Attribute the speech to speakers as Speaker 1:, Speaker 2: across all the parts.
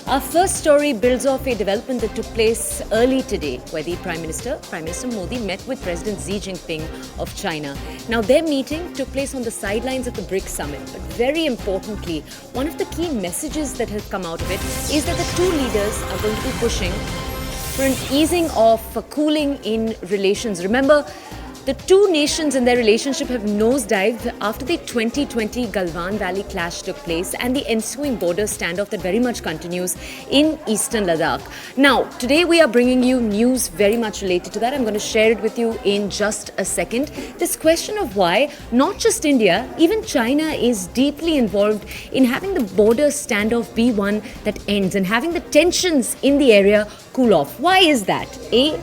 Speaker 1: Our first story builds off a development that took place early today, where the Prime Minister Modi, met with President Xi Jinping of China. Now, their meeting took place on the sidelines of the BRICS summit. But very importantly, one of the key messages that have come out of it is that the two leaders are going to be pushing for an easing of cooling in relations. Remember, the two nations and their relationship have nosedived after the 2020 Galwan Valley clash took place and the ensuing border standoff that very much continues in eastern Ladakh. Now, today we are bringing you news very much related to that. I'm going to share it with you in just a second. This question of why not just India, even China is deeply involved in having the border standoff be one that ends and having the tensions in the area cool off. Why is that?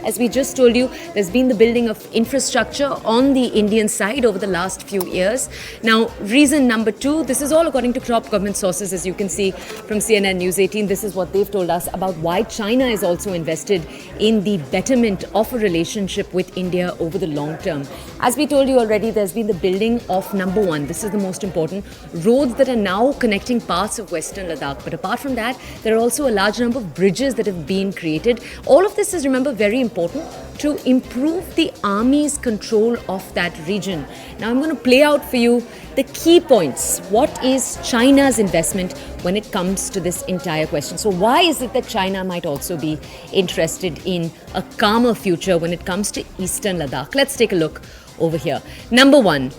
Speaker 1: As we just told you, there's been the building of infrastructure on the Indian side over the last few years. Now, reason number two, this is all according to top government sources, as you can see from CNN News 18. This is what they've told us about why China is also invested in the betterment of a relationship with India over the long term. As we told you already, there's been the building of number one. This is the most important. Roads that are now connecting parts of Western Ladakh. But apart from that, there are also a large number of bridges that have been created. All of this is, remember, very important to improve the army's control of that region. Now, I'm going to play out for you the key points. What is China's investment when it comes to this entire question? So why is it that China might also be interested in a calmer future when it comes to eastern Ladakh? Let's take a look over here. Number one,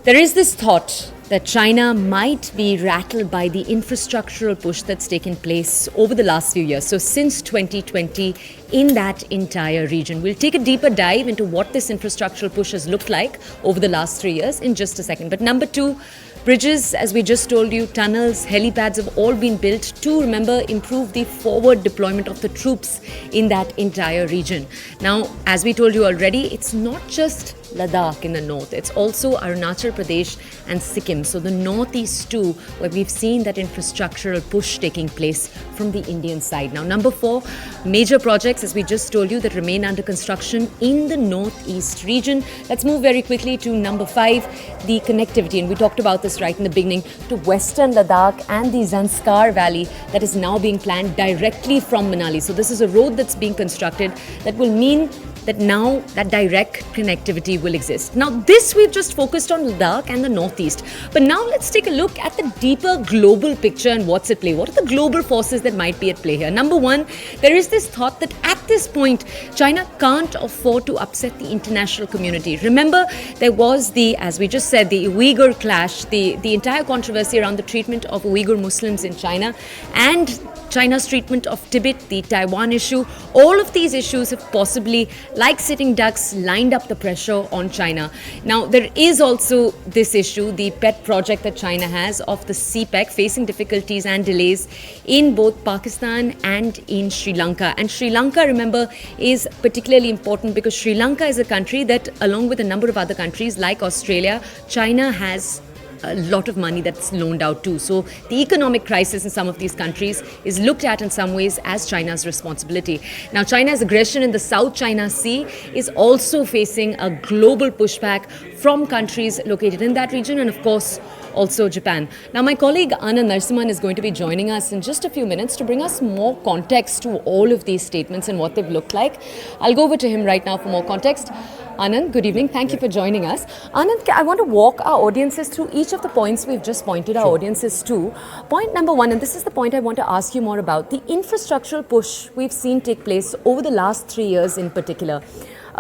Speaker 1: there is this thought that China might be rattled by the infrastructural push that's taken place over the last few years. So since 2020 in that entire region. We'll take a deeper dive into what this infrastructural push has looked like over the last 3 years in just a second. But number two, bridges, as we just told you, tunnels, helipads have all been built to, remember, improve the forward deployment of the troops in that entire region. Now, as we told you already, it's not just Ladakh in the north. It's also Arunachal Pradesh and Sikkim. So the northeast too, where we've seen that infrastructural push taking place from the Indian side. Now, number four, major projects, as we just told you, that remain under construction in the northeast region. Let's move very quickly to number five, the connectivity. And we talked about this right in the beginning, to Western Ladakh and the Zanskar Valley that is now being planned directly from Manali. So this is a road that's being constructed that will mean that now that direct connectivity will exist. Now, this we've just focused on Ladakh and the northeast. But now let's take a look at the deeper global picture and what's at play. What are the global forces that might be at play here? Number one, there is this thought that at this point, China can't afford to upset the international community. Remember, there was the, as we just said, the Uyghur clash, the entire controversy around the treatment of Uyghur Muslims in China and China's treatment of Tibet, the Taiwan issue. All of these issues have possibly, like sitting ducks, lined up the pressure on China. Now, there is also this issue, the pet project that China has of the CPEC, facing difficulties and delays in both Pakistan and in Sri Lanka. And Sri Lanka, remember, is particularly important because Sri Lanka is a country that, along with a number of other countries like Australia, China has a lot of money that's loaned out too. So the economic crisis in some of these countries is looked at in some ways as China's responsibility. Now, China's aggression in the South China Sea is also facing a global pushback from countries located in that region and, of course, also Japan. Now, my colleague Anand Narasimhan is going to be joining us in just a few minutes to bring us more context to all of these statements and what they've looked like. I'll go over to him right now for more context. Anand, good evening. Thank you for joining us. Anand, I want to walk our audiences through each of the points we've just pointed our audiences to. Point number one, and this is the point I want to ask you more about, the infrastructural push we've seen take place over the last 3 years in particular.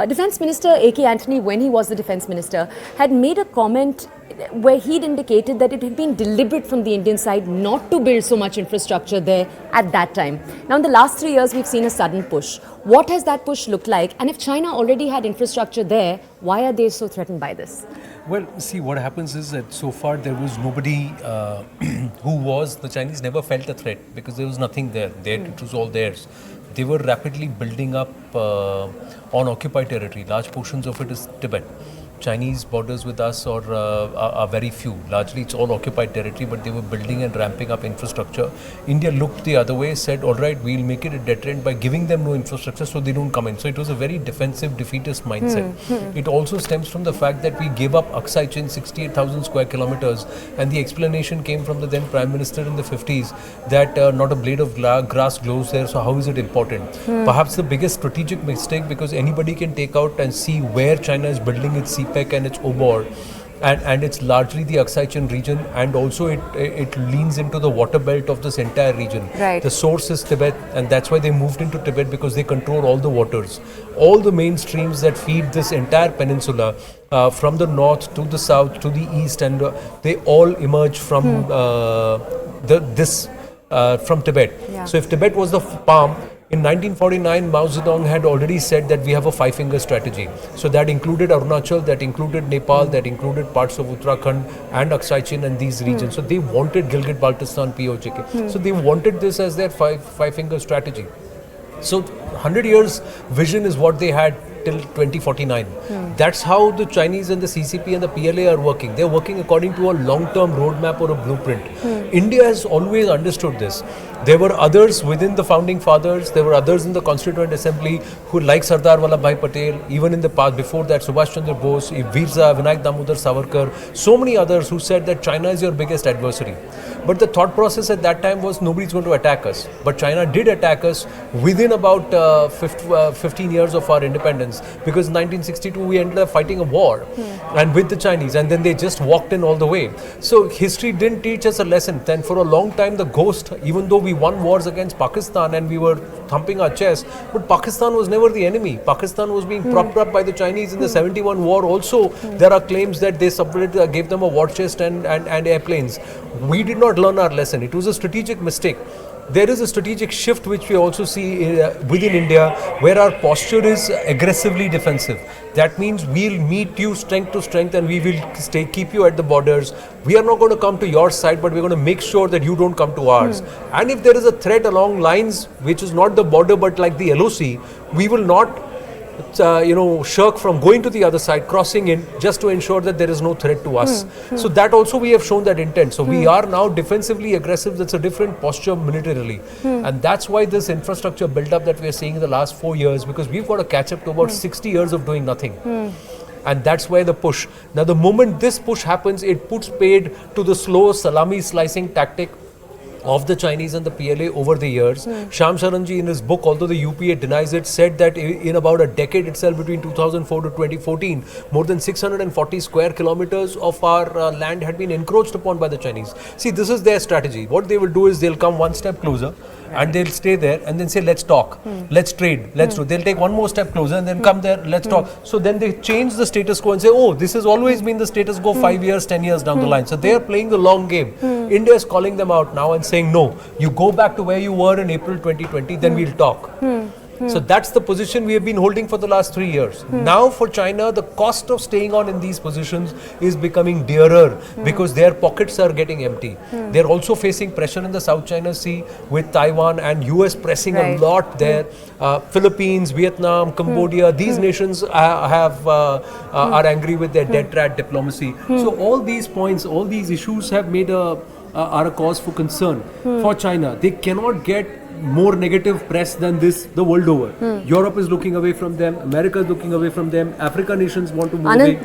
Speaker 1: Defence Minister A.K. Antony, when he was the Defence Minister, had made a comment where he'd indicated that it had been deliberate from the Indian side not to build so much infrastructure there at that time. Now, in the last 3 years, we've seen a sudden push. What has that push looked like? And if China already had infrastructure there, why are they so threatened by this?
Speaker 2: Well, see, what happens is that so far there was nobody the Chinese never felt a threat because there was nothing there. It was all theirs. They were rapidly building up on occupied territory. Large portions of it is Tibet. Chinese borders with us are very few. Largely, it's all occupied territory, but they were building and ramping up infrastructure. India looked the other way, said, all right, we'll make it a deterrent by giving them no infrastructure so they don't come in. So it was a very defensive, defeatist mindset. It also stems from the fact that we gave up Aksai Chin, 68,000 square kilometers, and the explanation came from the then Prime Minister in the 50s that not a blade of grass grows there, so how is it important? Perhaps the biggest strategic mistake, because anybody can take out and see where China is building its CPEC and its OBOR. And it's largely the Aksai Chin region, and also it leans into the water belt of this entire region.
Speaker 1: Right.
Speaker 2: The source is Tibet, and that's why they moved into Tibet, because they control all the waters. All the main streams that feed this entire peninsula, from the north to the south to the east, and they all emerge from from Tibet.
Speaker 1: Yeah.
Speaker 2: So if Tibet was the palm, in 1949, Mao Zedong had already said that we have a five-finger strategy. So that included Arunachal, that included Nepal, that included parts of Uttarakhand and Aksai Chin and these regions. So they wanted Gilgit-Baltistan, POJK. So they wanted this as their five-finger strategy. So 100 years vision is what they had till 2049. That's how the Chinese and the CCP and the PLA are working. They're working according to a long-term roadmap or a blueprint. India has always understood this. There were others within the founding fathers, there were others in the Constituent Assembly who, like Sardar Vallabhbhai Patel, even in the past, before that, Subhash Chandra Bose, Veerza, Vinayak Damodar Savarkar, so many others who said that China is your biggest adversary. But the thought process at that time was nobody's going to attack us. But China did attack us within about 15 years of our independence, because in 1962 we ended up fighting a war and with the Chinese, and then they just walked in all the way. So history didn't teach us a lesson. Then for a long time the ghost, even though we won wars against Pakistan and we were thumping our chest, but Pakistan was never the enemy. Pakistan was being propped up by the Chinese in the 71 war also. There are claims that they gave them a war chest and airplanes. We did not learn our lesson. It was a strategic mistake. There is a strategic shift which we also see within India, where our posture is aggressively defensive. That means we'll meet you strength to strength, and we will keep you at the borders. We are not going to come to your side, but we're going to make sure that you don't come to ours. And if there is a threat along lines which is not the border but like the LOC, we will not shirk from going to the other side, crossing in, just to ensure that there is no threat to us. So that also we have shown that intent. So we are now defensively aggressive. That's a different posture militarily. And that's why this infrastructure build-up that we are seeing in the last 4 years, because we've got to catch up to about 60 years of doing nothing. And that's where the push. Now the moment this push happens, it puts paid to the slow salami slicing tactic of the Chinese and the PLA over the years. Sham Sharan ji in his book, although the UPA denies it, said that in about a decade itself, between 2004 to 2014, more than 640 square kilometers of our land had been encroached upon by the Chinese. See, this is their strategy. What they will do is they'll come one step closer, and they'll stay there and then say, let's talk, let's trade, let's do. They'll take one more step closer and then come there, let's talk. So then they change the status quo and say, oh, this has always been the status quo 5 years, 10 years down the line. So they're playing the long game. India is calling them out now and saying, no, you go back to where you were in April 2020, then we'll talk. So that's the position we have been holding for the last 3 years. Now for China, the cost of staying on in these positions is becoming dearer because their pockets are getting empty. They're also facing pressure in the South China Sea with Taiwan and US pressing a lot there. Philippines, Vietnam, Cambodia, these nations are angry with their dead rat diplomacy. So all these points, all these issues have made are a cause for concern for China. They cannot get more negative press than this the world over. Europe is looking away from them, America is looking away from them, African nations want to move away.